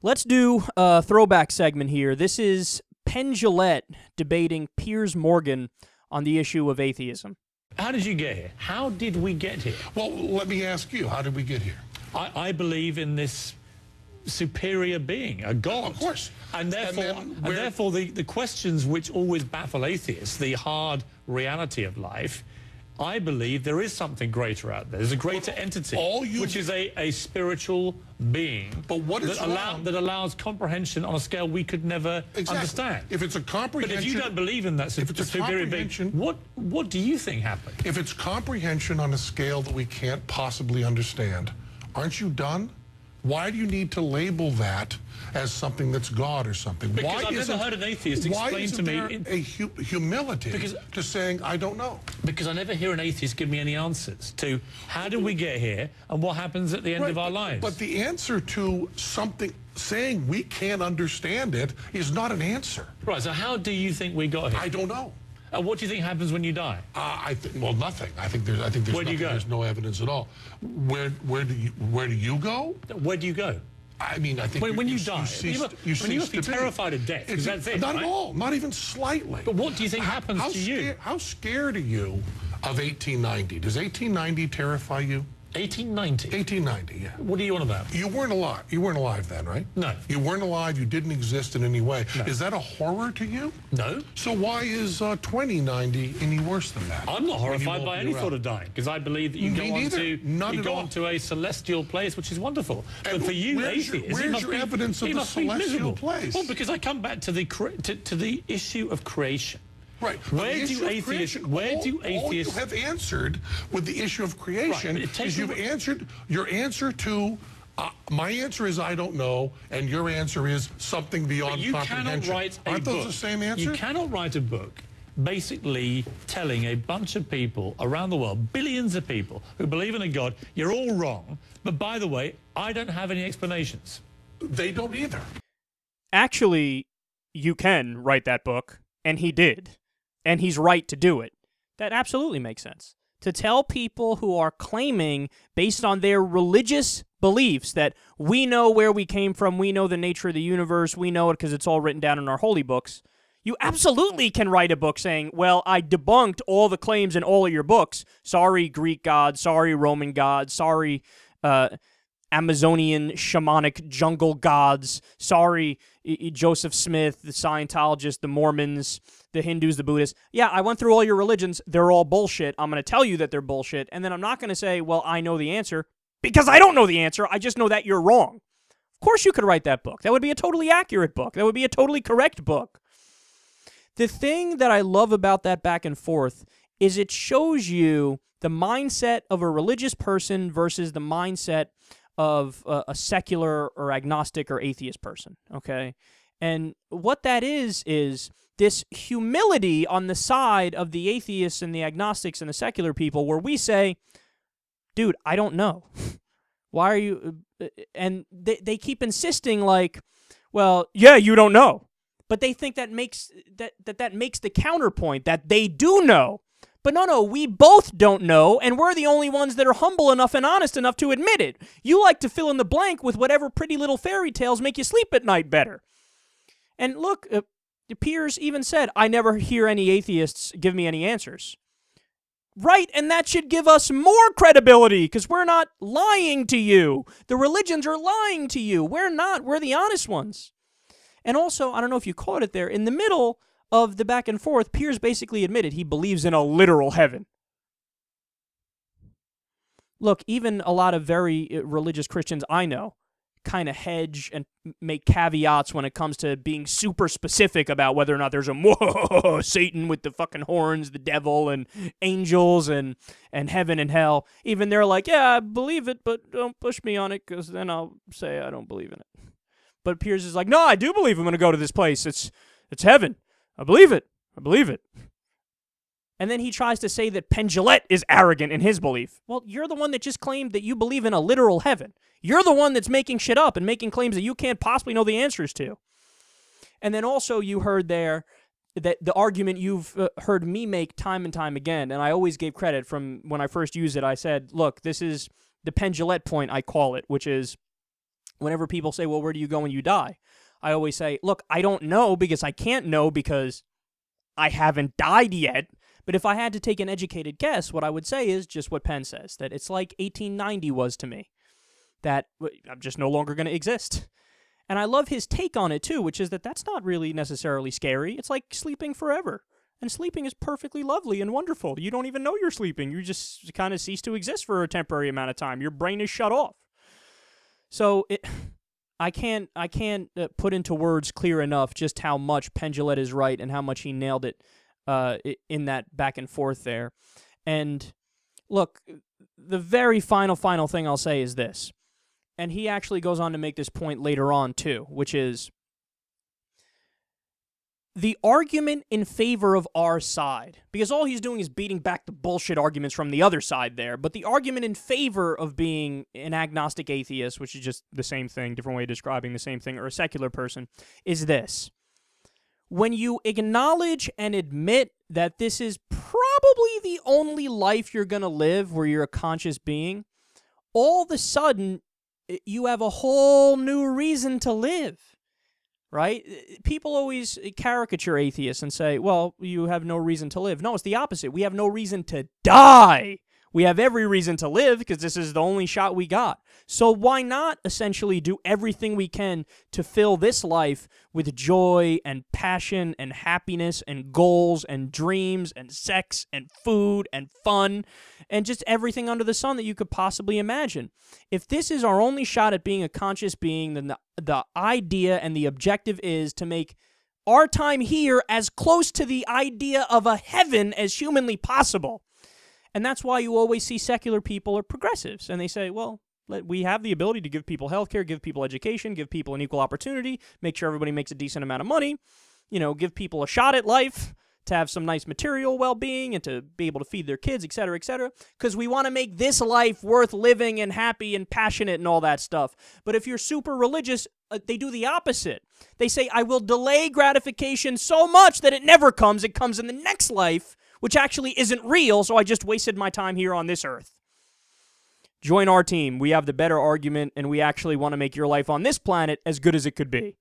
Let's do a throwback segment here. This is Penn Jillette debating Piers Morgan on the issue of atheism. How did you get here? How did we get here? Well, let me ask you, how did we get here? I believe in this superior being, a God. Of course. And therefore the questions which always baffle atheists, the hard reality of life, I believe there is something greater out there. There's a greater entity, which is a spiritual being that allows comprehension on a scale we could never understand. If it's a comprehension... But if you don't believe in that superior being, what do you think happened? If it's comprehension on a scale that we can't possibly understand, aren't you done? Why do you need to label that as something that's God or something? Because I've never heard an atheist explain to me... Why isn't there a humility to saying, I don't know? Because I never hear an atheist give me any answers to how did we get here and what happens at the end of our lives. But the answer to something, saying we can't understand it, is not an answer. Right, so how do you think we got here? I don't know. What do you think happens when you die? Well, nothing. I think there's Where do you go? There's no evidence at all. Where do you go? Where do you go? I mean, I think when you die, you must be terrified of death. That's it, not right? at all. Not even slightly. But what do you think happens to you? How scared are you of 1890? Does 1890 terrify you? 1890? 1890, yeah. What are you on about? You weren't alive. You weren't alive then, right? No. You weren't alive. You didn't exist in any way. No. Is that a horror to you? No. So why is 2090 any worse than that? I'm not horrified by any thought of dying, because I believe that you go on to a celestial place, which is wonderful. But for you, atheists, where's your evidence of the celestial place? Well, because I come back to the issue of creation. Right. Where do atheists... All you have answered with the issue of creation is you've answered... Your answer to... my answer is I don't know, and your answer is something beyond comprehension. Aren't those the same answer? You cannot write a book basically telling a bunch of people around the world, billions of people, who believe in a God, you're all wrong, but by the way, I don't have any explanations. They don't either. Actually, you can write that book, and he did. And he's right to do it. That absolutely makes sense. To tell people who are claiming, based on their religious beliefs, that we know where we came from, we know the nature of the universe, we know it because it's all written down in our holy books, you absolutely can write a book saying, well, I debunked all the claims in all of your books. Sorry, Greek gods. Sorry, Roman gods. Sorry, Amazonian shamanic jungle gods. Sorry, Joseph Smith, the Scientologists, the Mormons, the Hindus, the Buddhists. Yeah, I went through all your religions. They're all bullshit. I'm going to tell you that they're bullshit. And then I'm not going to say, well, I know the answer, because I don't know the answer. I just know that you're wrong. Of course you could write that book. That would be a totally accurate book. That would be a totally correct book. The thing that I love about that back and forth is it shows you the mindset of a religious person versus the mindset of a secular or agnostic or atheist person, okay? And what that is this humility on the side of the atheists and the agnostics and the secular people where we say, dude, I don't know. Why are you... And they keep insisting like, well, yeah, you don't know. But they think that makes that makes the counterpoint that they do know. But no, we both don't know, and we're the only ones that are humble enough and honest enough to admit it. You like to fill in the blank with whatever pretty little fairy tales make you sleep at night better. And look, Piers even said, I never hear any atheists give me any answers. Right, and that should give us more credibility, because we're not lying to you. The religions are lying to you. We're not. We're the honest ones. And also, I don't know if you caught it there, in the middle of the back and forth, Piers basically admitted he believes in a literal heaven. Look, even a lot of very religious Christians I know kind of hedge and make caveats when it comes to being super specific about whether or not there's a Satan with the fucking horns, the devil, and angels, and heaven and hell. Even they're like, yeah, I believe it, but don't push me on it, because then I'll say I don't believe in it. But Piers is like, no, I do believe I'm going to go to this place. It's heaven. I believe it. I believe it. And then he tries to say that Penn Jillette is arrogant in his belief. Well, you're the one that just claimed that you believe in a literal heaven. You're the one that's making shit up and making claims that you can't possibly know the answers to. And then also you heard there that the argument you've heard me make time and time again, and I always gave credit from when I first used it, I said, look, this is the Penn Jillette point, I call it, which is whenever people say, well, where do you go when you die? I always say, look, I don't know because I can't know because I haven't died yet. But if I had to take an educated guess, what I would say is just what Penn says, that it's like 1890 was to me, that I'm just no longer going to exist. And I love his take on it, too, which is that that's not really necessarily scary. It's like sleeping forever. And sleeping is perfectly lovely and wonderful. You don't even know you're sleeping. You just kind of cease to exist for a temporary amount of time. Your brain is shut off. So I can't put into words clear enough just how much Penn Jillette is right and how much he nailed it in that back and forth there. And look, the very final thing I'll say is this. And he actually goes on to make this point later on, too, which is the argument in favor of our side, because all he's doing is beating back the bullshit arguments from the other side there, but the argument in favor of being an agnostic atheist, which is just the same thing, different way of describing the same thing, or a secular person, is this. When you acknowledge and admit that this is probably the only life you're going to live where you're a conscious being, all of a sudden, you have a whole new reason to live. Right? People always caricature atheists and say, well, you have no reason to live. No, it's the opposite. We have no reason to die. We have every reason to live because this is the only shot we got. So why not essentially do everything we can to fill this life with joy and passion and happiness and goals and dreams and sex and food and fun and just everything under the sun that you could possibly imagine? If this is our only shot at being a conscious being, then the idea and the objective is to make our time here as close to the idea of a heaven as humanly possible. And that's why you always see secular people or progressives, and they say, well, we have the ability to give people healthcare, give people education, give people an equal opportunity, make sure everybody makes a decent amount of money, give people a shot at life, to have some nice material well-being and to be able to feed their kids, etc., because we want to make this life worth living and happy and passionate and all that stuff. But if you're super religious, they do the opposite. They say, I will delay gratification so much that it never comes. It comes in the next life, which actually isn't real, so I just wasted my time here on this earth. Join our team. We have the better argument, and we actually want to make your life on this planet as good as it could be.